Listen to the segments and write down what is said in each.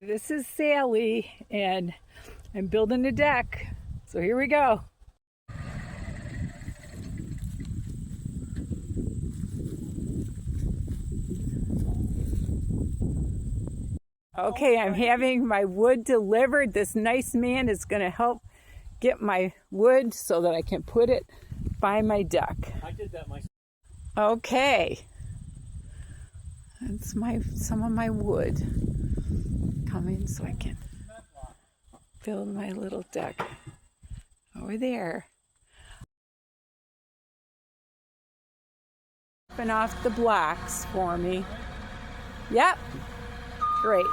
This is Sally, and I'm building a deck. So here we go. Okay, I'm having my wood delivered. This nice man is going to help get my wood so that I can put it by my deck. I did that myself. Okay. That's some of my wood coming so I can build my little deck over there. Open off the blocks for me. Yep. Great.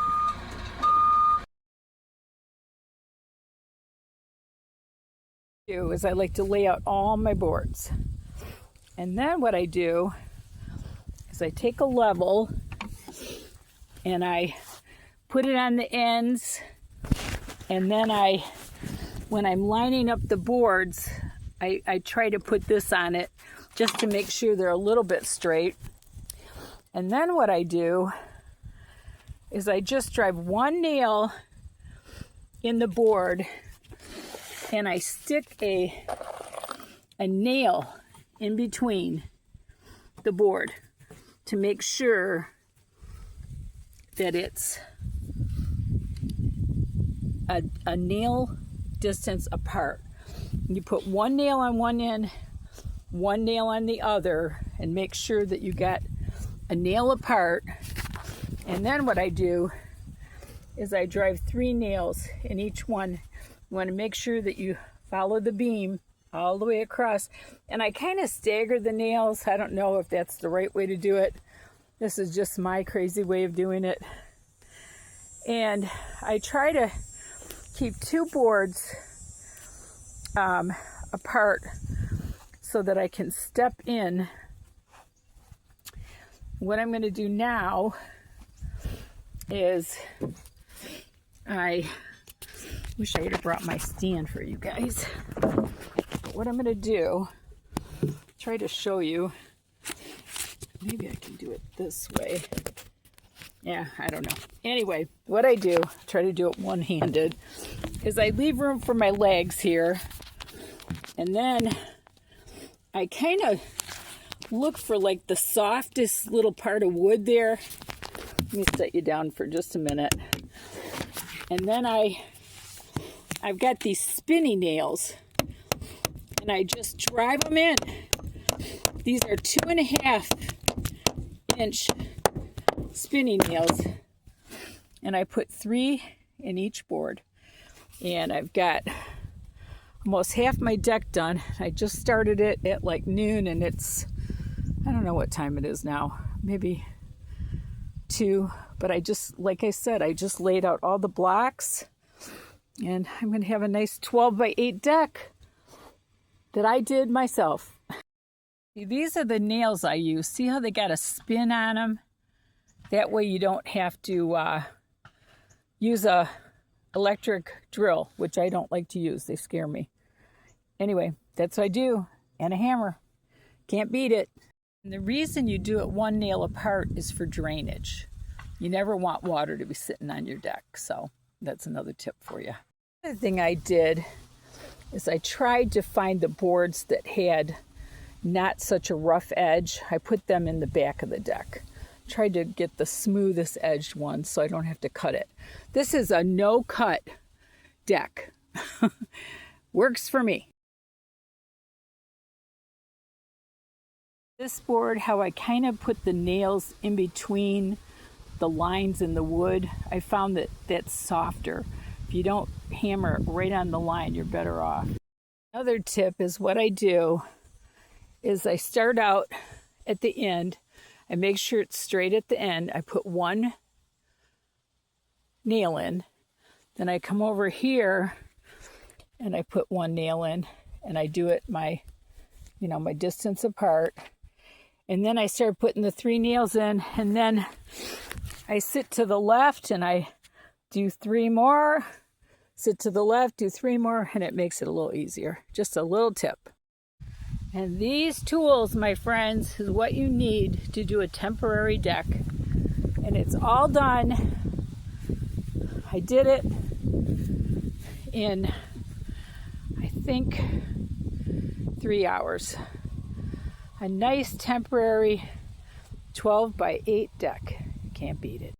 Is I like to lay out all my boards. And then what I do is I take a level and I put it on the ends, and then when I'm lining up the boards, I try to put this on it just to make sure they're a little bit straight. And then what I do is I just drive one nail in the board and I stick a nail in between the board to make sure that it's a nail distance apart. You put one nail on one end, one nail on the other, and make sure that you got a nail apart. And then what I do is I drive 3 nails in each one. You want to make sure that you follow the beam all the way across. And I kind of stagger the nails. I don't know if that's the right way to do it. This is just my crazy way of doing it. And I try to keep 2 boards apart so that I can step in. What I'm going to do now is I wish I would have brought my stand for you guys. But what I'm going to do, try to show you, maybe I can do it this way. Yeah, I don't know. Anyway, what I do, try to do it one-handed, is I leave room for my legs here, and then I kind of look for like the softest little part of wood there. Let me set you down for just a minute. And then I've got these spinny nails, and I just drive them in. These are 2.5-inch spinning nails, and I put 3 in each board. And I've got almost half my deck done. I just started it at like noon, and it's, I don't know what time it is now, maybe 2, but I just, like I said, I just laid out all the blocks, and I'm going to have a nice 12x8 deck that I did myself. These are the nails I use. See how they got a spin on them? That way you don't have to use a electric drill, which I don't like to use. They scare me. Anyway, that's what I do. And a hammer. Can't beat it. And the reason you do it 1 nail apart is for drainage. You never want water to be sitting on your deck. So that's another tip for you. The other thing I did is I tried to find the boards that had not such a rough edge. I put them in the back of the deck. Tried to get the smoothest edged one so I don't have to cut it. This is a no-cut deck. Works for me. This board, how I kind of put the nails in between the lines in the wood, I found that that's softer. If you don't hammer it right on the line, you're better off. Another tip is what I do is I start out at the end. I make sure it's straight at the end. I put 1 nail in. Then I come over here and I put 1 nail in, and I do it my distance apart. And then I start putting the 3 nails in, and then I sit to the left and I do 3 more, sit to the left, do 3 more, and it makes it a little easier. Just a little tip. And these tools, my friends, is what you need to do a temporary deck. And it's all done I did it in, I think, 3 hours. A nice temporary 12 by 8 deck. Can't beat it.